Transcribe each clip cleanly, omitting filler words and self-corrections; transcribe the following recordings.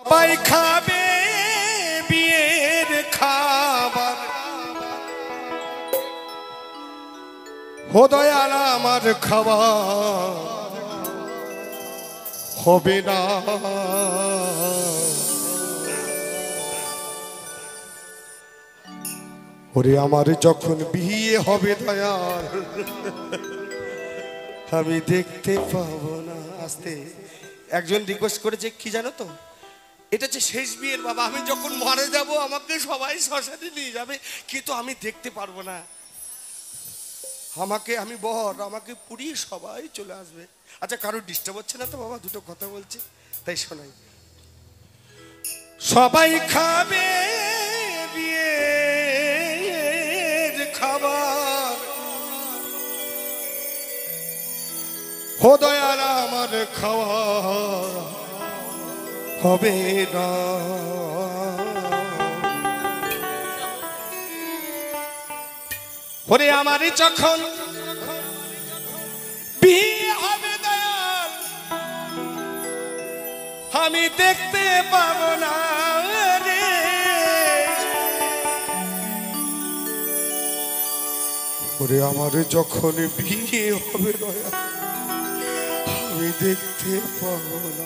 সবাই খাবে বিয়ের খাবার, ও দয়াল আমার খাওয়া হবে না। ওরে আমার যখন বিয়ে হবে দয়াল আমি দেখতে পাবো না। আসতে একজন রিকোয়েস্ট করেছে কি জানো তো, এটা হচ্ছে শেষ বিয়ের বাবা, আমি যখন মারা যাব আমাকে সবাই শ্মশানে নিয়ে যাবে, কিন্তু আমি দেখতে পারবো না। আমাকে আমি বর আমাকে পুড়িয়ে সবাই চলে আসবে। আচ্ছা কারো ডিস্টার্ব হচ্ছে না তো বাবা? দুটো কথা বলছে তাই শোনাই। সবাই খাবে বিয়ের খাবার, ও দয়াল আমার খাওয়া হবে না। ওরে আমার যখন বিয়ে হবে দয়াল আমি দেখতে পাবো না রে। ওরে আমার যখন বিয়ে হবে দয়াল আমি দেখতে পাবো না।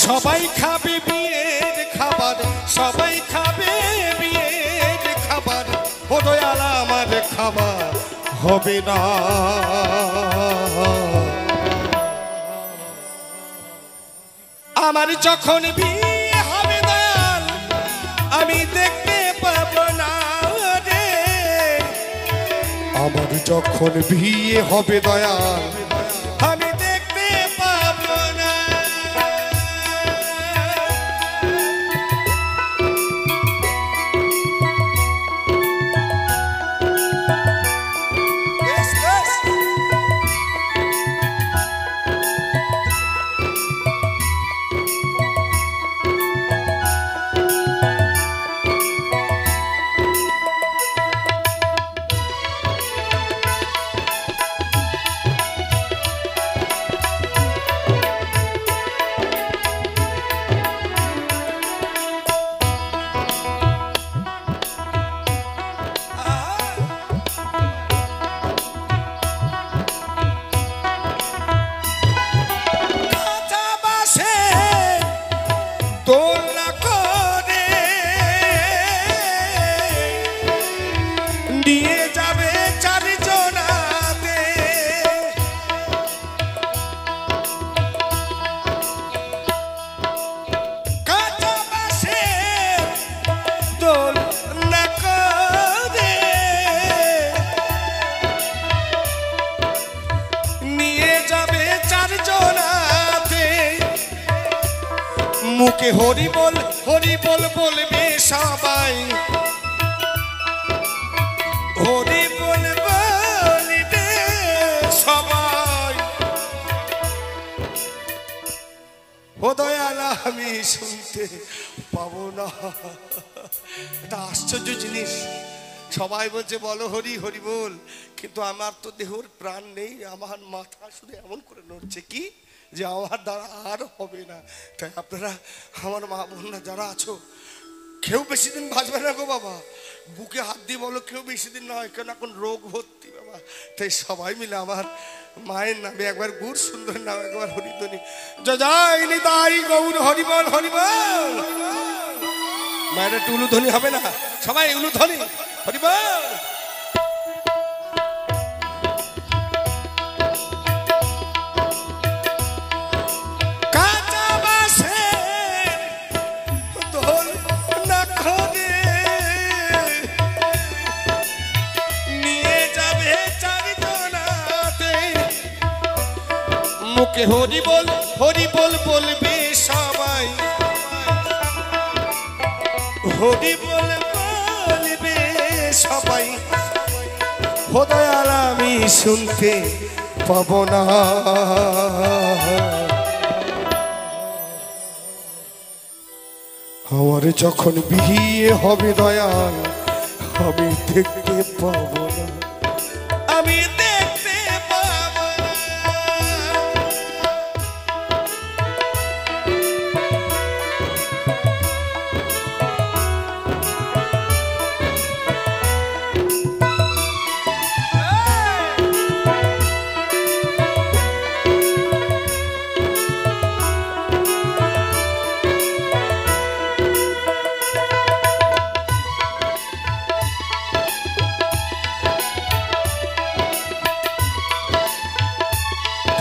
সবাই খাবে বিয়ের খাবার, সবাই খাবে বিয়ের খাবার, ও দয়াল আমার খাবার হবে না। আমার যখন বিয়ে হবে দয়াল আমি দেখতে পাবো না রে। আমার যখন বিয়ে হবে দয়াল আমি দেখতে পাবো না। মুখে হরি বল বলবে সবাই, হরি বল বলবে সবাই, ও দয়াল আমি শুনতে পাবো না। এটা আশ্চর্য জিনিস, সবাই বলছে বলো হরি হরি বল, কিন্তু আমার তো দেহর প্রাণ নেই, আমার মাথা শুধু এমন করে নড়ছে কি যে আমার দ্বারা আর হবে না। তাই আপনারা আমার মা বোনরা যারা আছো কেউ বেশি দিন বাঁচবে না গো বাবা, বুকে হাত দিয়ে বলো কেউ বেশি দিন নয়, কেন এখন রোগ ভর্তি বাবা। তাই সবাই মিলে আমার মায়ের নামে একবার গুর সুন্দর নাম একবার হরিধ্বনি জয় নিতাই গৌর হরিবল হরিবল। মায়ের একটু উলুধ্বনি হবে না? সবাই উলুধ্বনি হরিবল। আজকে হরি বল বলবে সবাই, হরি বল বলবে সবাই, ও দয়াল আমি শুনতে পাবো না। আমার যখন বিয়ে হবে দয়াল আমি দেখতে পাবো না, আমি দেখতে পাবো না।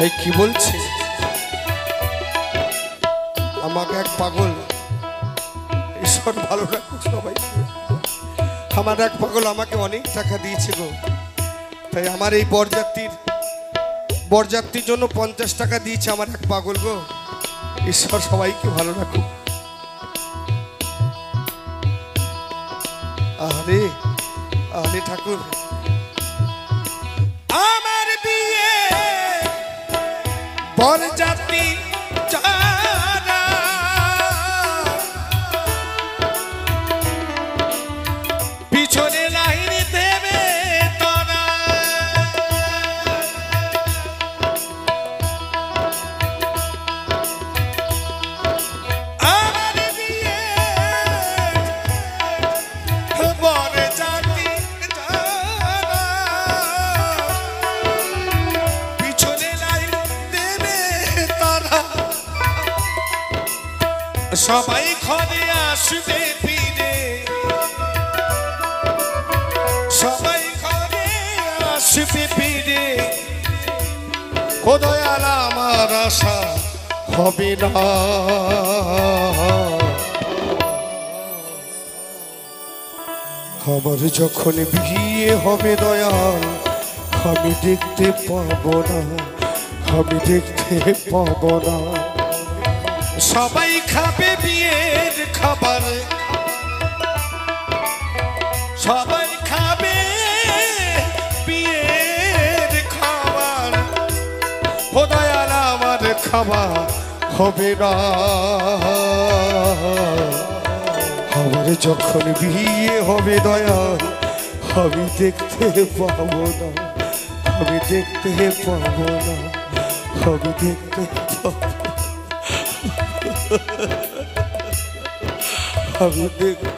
তাই কি বলছে, আমাকে এক পাগল, ঈশ্বর ভালো রাখুক সবাই, আমার এক পাগল আমাকে অনেক টাকা দিয়েছে গো। তাই আমার এই বরযাত্রীর জন্য 50 টাকা দিয়েছে আমার এক পাগল গো। ঈশ্বর সবাইকে ভালো রাখুক। আরে আরে ঠাকুর, আমার বিয়ে বরযাত্রী যারা পিছনে লাইন দেবে তারা, আমার বিয়ে বরযাত্রী যারা পিছনে লাইন দেবে তারা, সবাই ঘরে আসবে ফিরে, সবাই ঘরে আসবে ফিরে, ও দয়াল আমার আশা হবে না। আমার যখন বিয়ে হবে দয়াল আমি দেখতে পাবো না, আমি দেখতে পাবো না। সবাই খাবে বিয়ের খাবার, সবাই খাবে বিয়ের খাবার, ও দয়াল আমার খাবার হবে না। আমার যখন বিয়ে হবে দয়াল আমি দেখতে পাবো না, আমি দেখতে পাবো না, আমি দেখতে পাবো, আমি দেখতে